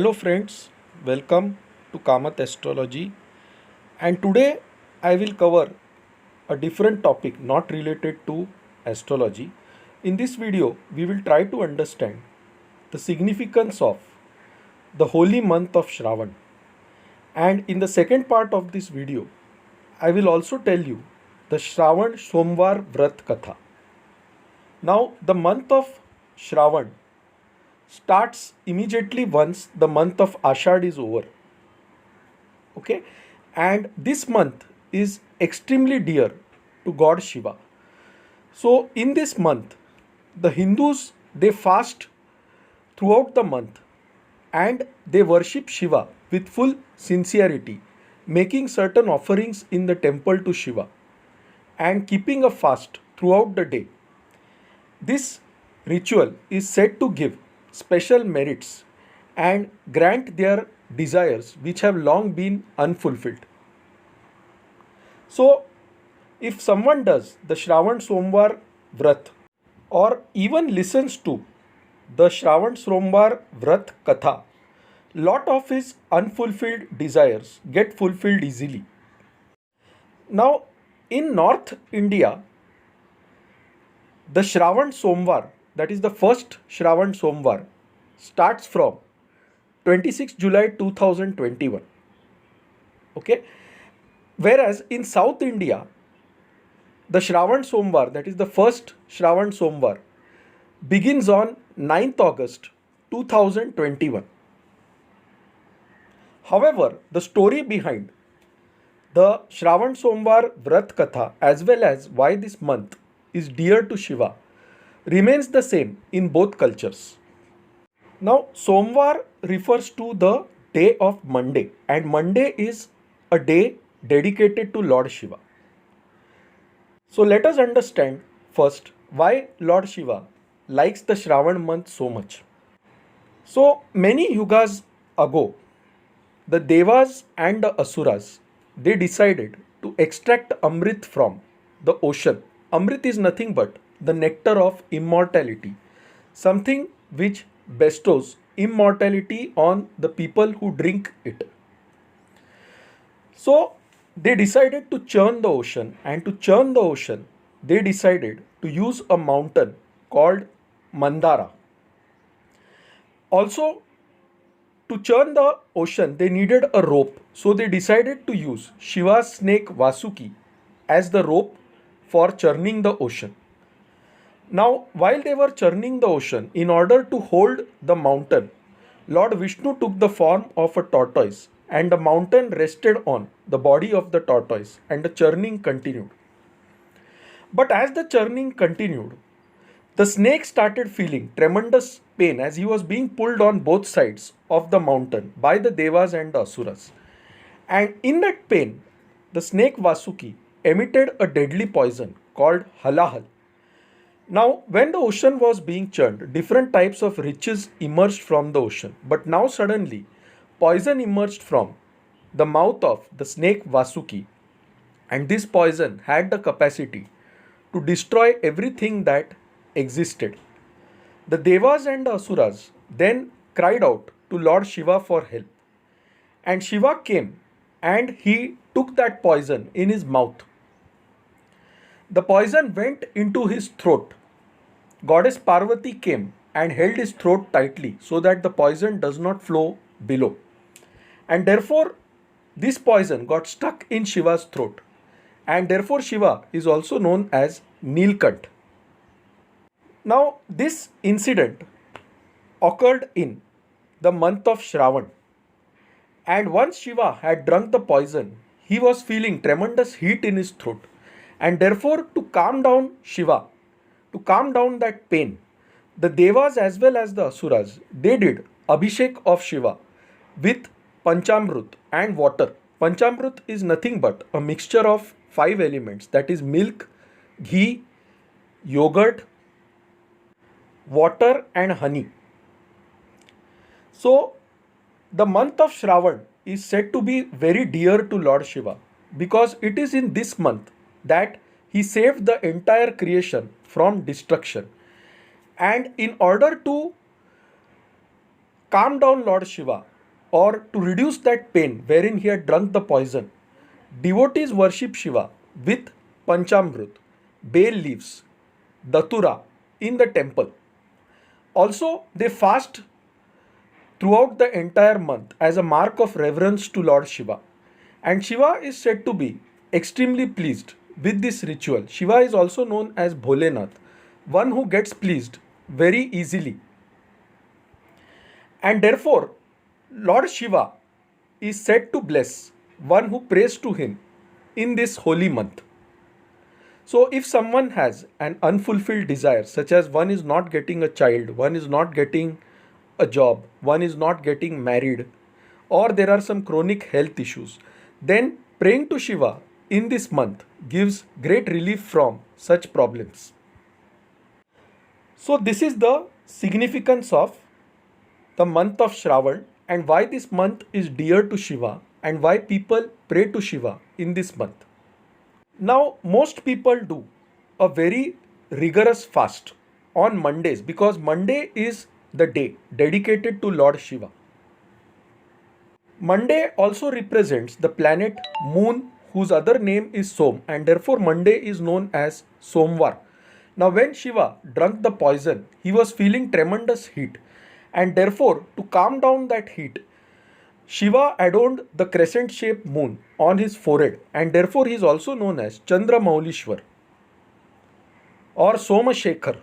Hello friends, welcome to Kamath Astrology, and today I will cover a different topic not related to astrology. In this video, we will try to understand the significance of the holy month of Shravan, and in the second part of this video, I will also tell you the Shravan Somvar Vrat Katha. Now, the month of Shravan starts immediately once the month of Ashad is over. Okay, and this month is extremely dear to God Shiva. So, in this month, the Hindus they fast throughout the month and they worship Shiva with full sincerity, making certain offerings in the temple to Shiva and keeping a fast throughout the day. This ritual is said to give special merits and grant their desires which have long been unfulfilled. So, if someone does the Shravan Somvar Vrat or even listens to the Shravan Somvar Vrat Katha, lot of his unfulfilled desires get fulfilled easily. Now, in North India, the Shravan Somvar, that is the first Shravan Somvar, starts from 26 July 2021. Okay. Whereas in South India, the Shravan Somvar, that is the first Shravan Somvar, begins on 9th August 2021. However, the story behind the Shravan Somvar Vrat Katha as well as why this month is dear to Shiva remains the same in both cultures. Now, Somvar refers to the day of Monday, and Monday is a day dedicated to Lord Shiva. So, let us understand first why Lord Shiva likes the Shravan month so much. So, many yugas ago, the Devas and the Asuras they decided to extract Amrit from the ocean. Amrit is nothing but the nectar of immortality, something which bestows immortality on the people who drink it. So they decided to churn the ocean, and to churn the ocean, they decided to use a mountain called Mandara. Also, to churn the ocean, they needed a rope, so they decided to use Shiva's snake Vasuki as the rope for churning the ocean. Now, while they were churning the ocean, in order to hold the mountain, Lord Vishnu took the form of a tortoise, and the mountain rested on the body of the tortoise, and the churning continued. But as the churning continued, the snake started feeling tremendous pain as he was being pulled on both sides of the mountain by the Devas and the Asuras. And in that pain, the snake Vasuki emitted a deadly poison called Halahal. Now, when the ocean was being churned, different types of riches emerged from the ocean. But now, suddenly, poison emerged from the mouth of the snake Vasuki. And this poison had the capacity to destroy everything that existed. The Devas and the Asuras then cried out to Lord Shiva for help. And Shiva came and he took that poison in his mouth. The poison went into his throat. Goddess Parvati came and held his throat tightly so that the poison does not flow below. And therefore, this poison got stuck in Shiva's throat. And therefore, Shiva is also known as Nilkant. Now, this incident occurred in the month of Shravan. And once Shiva had drunk the poison, he was feeling tremendous heat in his throat. And therefore, to calm down Shiva, to calm down that pain, the Devas as well as the Asuras, they did Abhishek of Shiva with Panchamrut and water. Panchamrut is nothing but a mixture of 5 elements, that is milk, ghee, yogurt, water and honey. So, the month of Shravan is said to be very dear to Lord Shiva because it is in this month that he saved the entire creation from destruction. And in order to calm down Lord Shiva, or to reduce that pain wherein he had drunk the poison, devotees worship Shiva with Panchamrut, bay leaves, Datura in the temple. Also, they fast throughout the entire month as a mark of reverence to Lord Shiva. And Shiva is said to be extremely pleased with this ritual. Shiva is also known as Bholenath, one who gets pleased very easily. And therefore, Lord Shiva is said to bless one who prays to him in this holy month. So, if someone has an unfulfilled desire, such as one is not getting a child, one is not getting a job, one is not getting married, or there are some chronic health issues, then praying to Shiva in this month gives great relief from such problems. So, this is the significance of the month of Shravan and why this month is dear to Shiva and why people pray to Shiva in this month. Now, most people do a very rigorous fast on Mondays because Monday is the day dedicated to Lord Shiva. Monday also represents the planet Moon, whose other name is Som, and therefore Monday is known as Somvar. Now, when Shiva drank the poison, he was feeling tremendous heat, and therefore, to calm down that heat, Shiva adorned the crescent shaped moon on his forehead, and therefore he is also known as Chandra Maulishwar or Somashekar.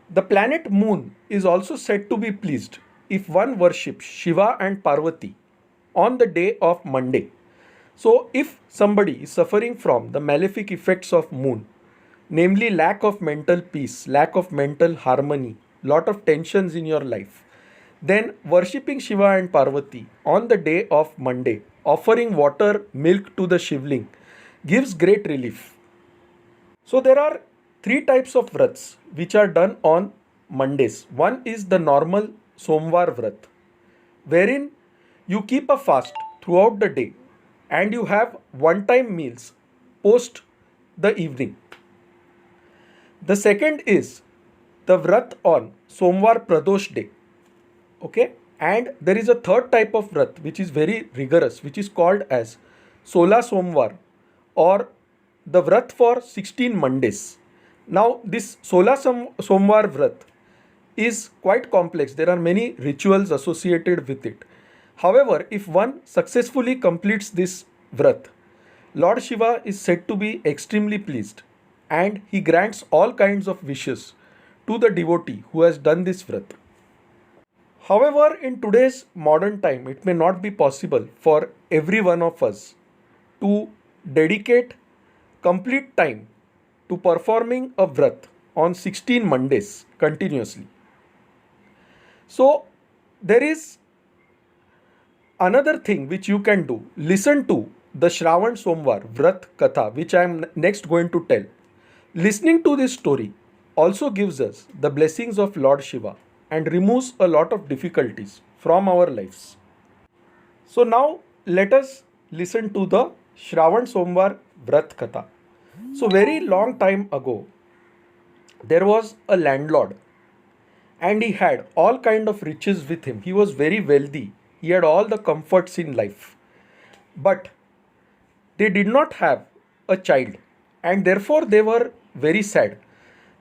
The planet moon is also said to be pleased if one worships Shiva and Parvati on the day of Monday. So, if somebody is suffering from the malefic effects of moon, namely lack of mental peace, lack of mental harmony, lot of tensions in your life, then worshipping Shiva and Parvati on the day of Monday, offering water, milk to the Shivling gives great relief. So there are three types of vrats which are done on Mondays. One is the normal Somvar Vrat, wherein you keep a fast throughout the day and you have one-time meals post the evening. The second is the Vrat on Somvar Pradosh day. Okay, and there is a third type of Vrat which is very rigorous, which is called as Sola Somvar or the Vrat for 16 Mondays. Now, this Somvar Vrat is quite complex. There are many rituals associated with it. However, if one successfully completes this Vrat, Lord Shiva is said to be extremely pleased and he grants all kinds of wishes to the devotee who has done this Vrat. However, in today's modern time, it may not be possible for every one of us to dedicate complete time to performing a Vrat on 16 Mondays continuously. So, there is another thing which you can do. Listen to the Shravan Somvar Vrat Katha, which I am next going to tell. Listening to this story also gives us the blessings of Lord Shiva and removes a lot of difficulties from our lives. So now let us listen to the Shravan Somvar Vrat Katha. So very long time ago, there was a landlord and he had all kind of riches with him. He was very wealthy. He had all the comforts in life. But they did not have a child and therefore they were very sad.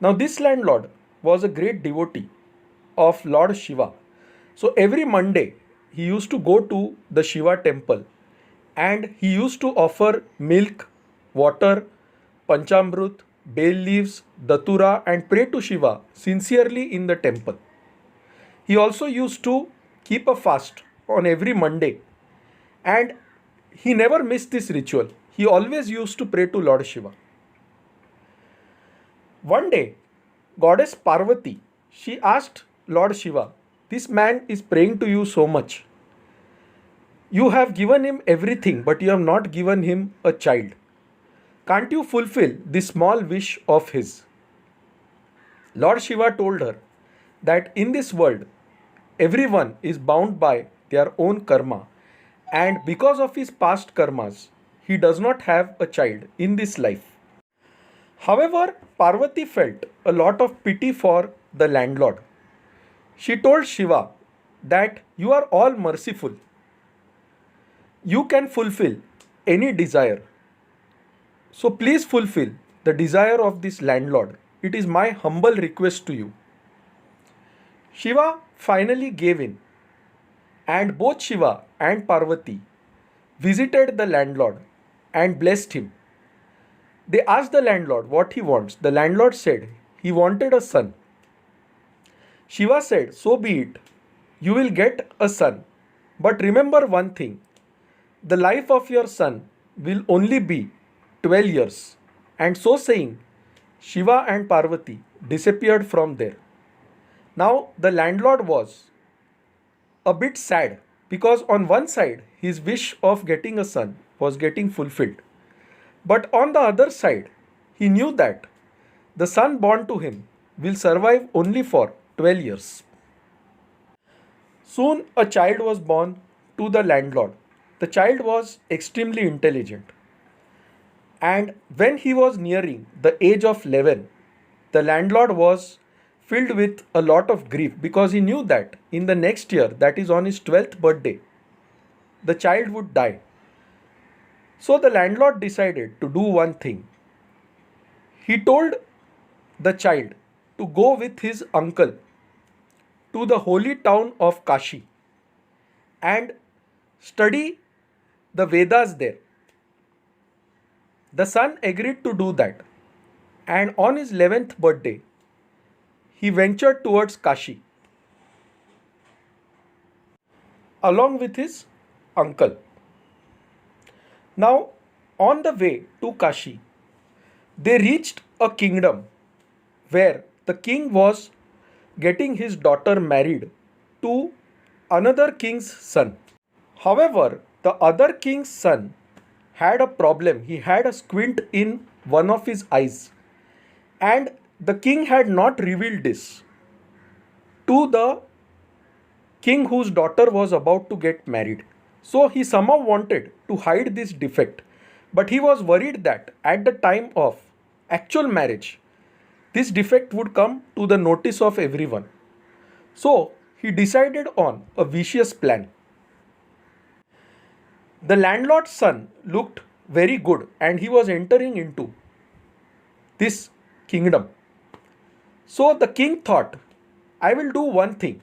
Now this landlord was a great devotee of Lord Shiva. So every Monday he used to go to the Shiva temple and he used to offer milk, water, panchamrut, bay leaves, datura and pray to Shiva sincerely in the temple. He also used to keep a fast on every Monday and he never missed this ritual. He always used to pray to Lord Shiva. One day, goddess Parvati, she asked Lord Shiva, this man is praying to you so much. You have given him everything, but you have not given him a child. Can't you fulfill this small wish of his? Lord Shiva told her that in this world, everyone is bound by their own karma, and because of his past karmas, he does not have a child in this life. However, Parvati felt a lot of pity for the landlord. She told Shiva that you are all merciful. You can fulfill any desire. So please fulfill the desire of this landlord. It is my humble request to you. Shiva finally gave in, and both Shiva and Parvati visited the landlord and blessed him. They asked the landlord what he wants. The landlord said he wanted a son. Shiva said, "So be it. You will get a son. But remember one thing, the life of your son will only be 12 years." And so saying, Shiva and Parvati disappeared from there. Now the landlord was a bit sad because on one side his wish of getting a son was getting fulfilled. But on the other side, he knew that the son born to him will survive only for 12 years. Soon a child was born to the landlord. The child was extremely intelligent. And when he was nearing the age of 11, the landlord was filled with a lot of grief because he knew that in the next year, that is on his 12th birthday, the child would die. So the landlord decided to do one thing. He told the child to go with his uncle to the holy town of Kashi and study the Vedas there. The son agreed to do that, and on his 11th birthday, he ventured towards Kashi along with his uncle. Now, on the way to Kashi, they reached a kingdom where the king was getting his daughter married to another king's son. However, the other king's son had a problem. He had a squint in one of his eyes, and the king had not revealed this to the king whose daughter was about to get married. So he somehow wanted to hide this defect, but he was worried that at the time of actual marriage, this defect would come to the notice of everyone. So he decided on a vicious plan. The landlord's son looked very good and he was entering into this kingdom. So the king thought, I will do one thing.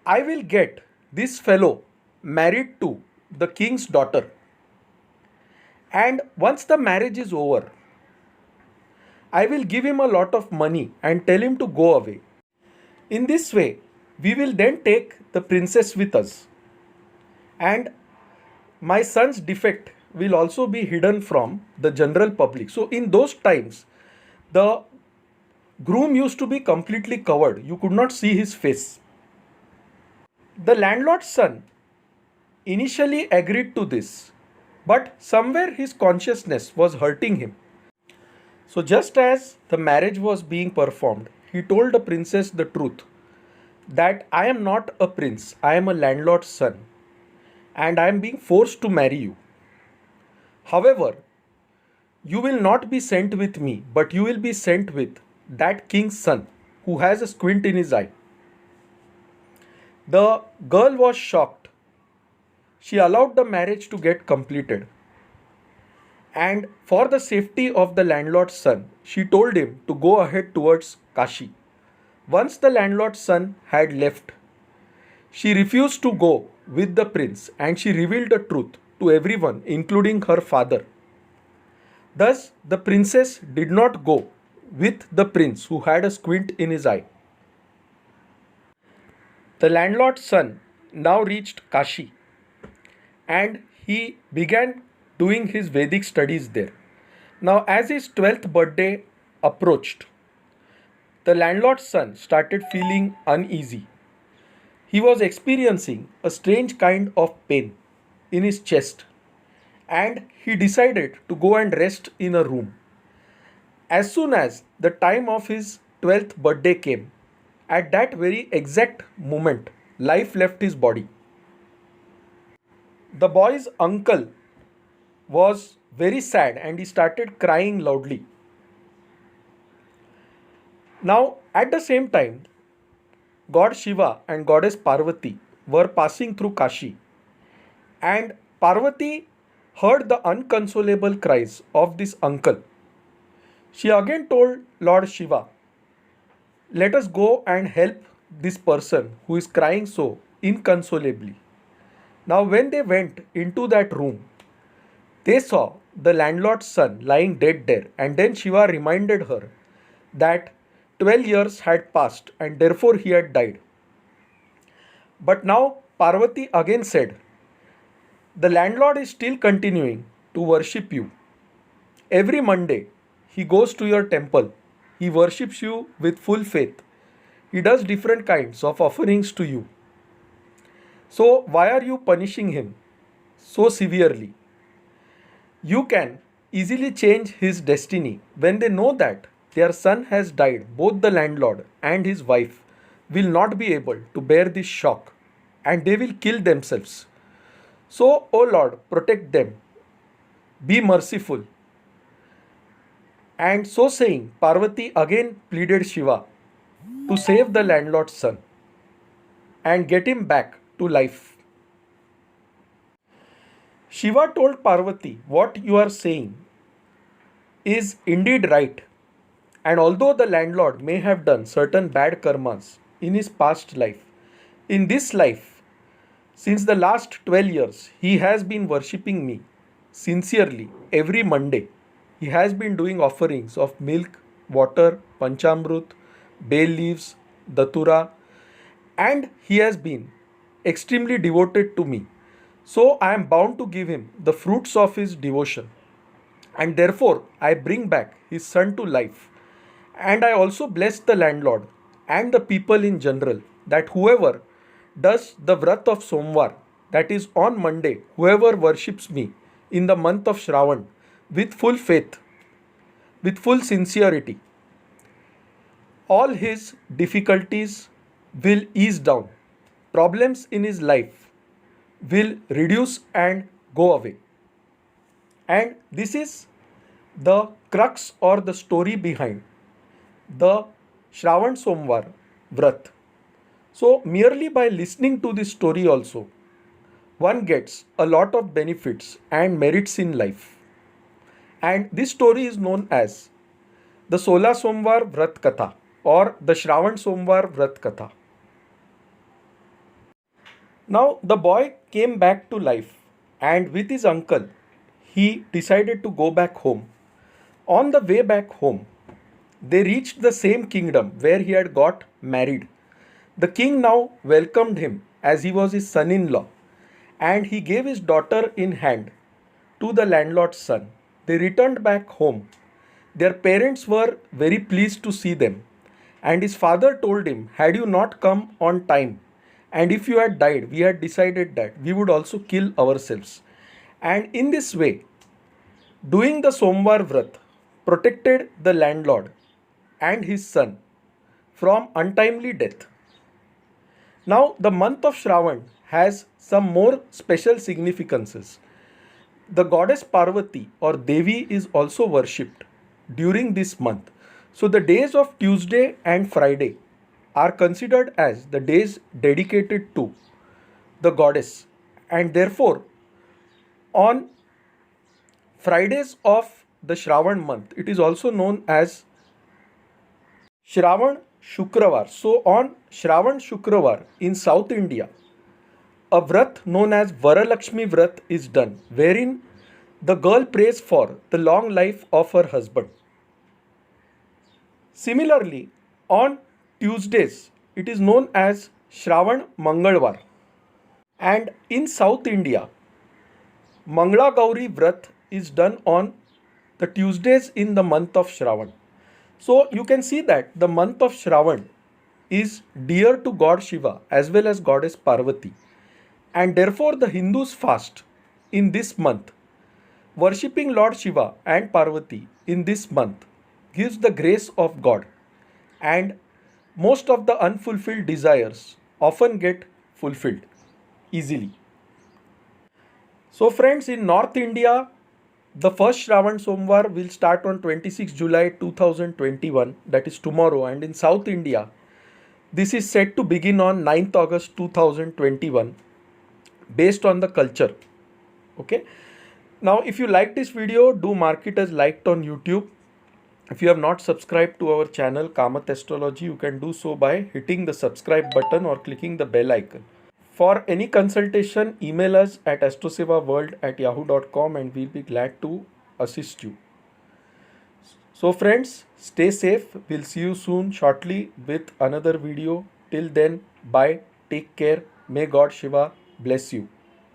I will get this fellow married to the king's daughter. And once the marriage is over, I will give him a lot of money and tell him to go away. In this way, we will then take the princess with us. And my son's defect will also be hidden from the general public. So in those times, the groom used to be completely covered. You could not see his face. The landlord's son initially agreed to this, but somewhere his consciousness was hurting him. So just as the marriage was being performed, he told the princess the truth that I am not a prince, I am a landlord's son and I am being forced to marry you. However, you will not be sent with me, but you will be sent with that king's son who has a squint in his eye. The girl was shocked. She allowed the marriage to get completed. And for the safety of the landlord's son, she told him to go ahead towards Kashi. Once the landlord's son had left, she refused to go with the prince and she revealed the truth to everyone, including her father. Thus, the princess did not go with the prince who had a squint in his eye. The landlord's son now reached Kashi and he began doing his Vedic studies there. Now, as his 12th birthday approached, the landlord's son started feeling uneasy. He was experiencing a strange kind of pain in his chest and he decided to go and rest in a room. As soon as the time of his 12th birthday came, at that very exact moment, life left his body. The boy's uncle was very sad and he started crying loudly. Now, at the same time, God Shiva and goddess Parvati were passing through Kashi, and Parvati heard the unconsolable cries of this uncle. She again told Lord Shiva, "Let us go and help this person who is crying so inconsolably." Now, when they went into that room, they saw the landlord's son lying dead there, and then Shiva reminded her that 12 years had passed and therefore he had died. But now Parvati again said, "The landlord is still continuing to worship you. Every Monday he goes to your temple, he worships you with full faith, he does different kinds of offerings to you. So, why are you punishing him so severely? You can easily change his destiny when they know that their son has died. Both the landlord and his wife will not be able to bear this shock and they will kill themselves. So, O Lord, protect them, be merciful." And so saying, Parvati again pleaded Shiva to save the landlord's son and get him back to life. Shiva told Parvati, "What you are saying is indeed right. And although the landlord may have done certain bad karmas in his past life, in this life, since the last 12 years, he has been worshipping me sincerely every Monday. He has been doing offerings of milk, water, panchamrut, bay leaves, datura, and he has been extremely devoted to me. So I am bound to give him the fruits of his devotion. And therefore I bring back his son to life. And I also bless the landlord and the people in general that whoever does the Vrat of Somvar, that is on Monday, whoever worships me in the month of Shravan with full faith, with full sincerity, all his difficulties will ease down. Problems in his life will reduce and go away." And this is the crux or the story behind the Shravan Somvar Vrat. So, merely by listening to this story also, one gets a lot of benefits and merits in life. And this story is known as the Sola Somvar Vrat Katha or the Shravan Somvar Vrat Katha. Now, the boy came back to life, and with his uncle, he decided to go back home. On the way back home, they reached the same kingdom where he had got married. The king now welcomed him as he was his son in law, and he gave his daughter in hand to the landlord's son. They returned back home. Their parents were very pleased to see them, and his father told him, "Had you not come on time, and if you had died, we had decided that we would also kill ourselves." And in this way, doing the Somvar Vrat protected the landlord and his son from untimely death. Now, the month of Shravan has some more special significances. The goddess Parvati or Devi is also worshipped during this month. So, the days of Tuesday and Friday are considered as the days dedicated to the goddess, and therefore, on Fridays of the Shravan month, it is also known as Shravan Shukravar. So, on Shravan Shukravar in South India, a Vrat known as Varalakshmi Vrat is done, wherein the girl prays for the long life of her husband. Similarly, on Tuesdays, it is known as Shravan Mangalvar. And in South India, Mangala Gauri Vrat is done on the Tuesdays in the month of Shravan. So you can see that the month of Shravan is dear to God Shiva as well as goddess Parvati, and therefore the Hindus fast in this month. Worshipping Lord Shiva and Parvati in this month gives the grace of God, and most of the unfulfilled desires often get fulfilled easily. So friends, in North India, the first Shravan Somvar will start on 26 July 2021, that is tomorrow, and in South India, This is set to begin on 9th August 2021 based on the culture. Okay. Now, if you like this video, do mark it as liked on YouTube. If you have not subscribed to our channel Kamath Astrology, you can do so by hitting the subscribe button or clicking the bell icon. For any consultation, email us at astrosevaworld@yahoo.com and we'll be glad to assist you. So friends, stay safe. We'll see you soon shortly with another video. Till then, bye. Take care. May God Shiva bless you.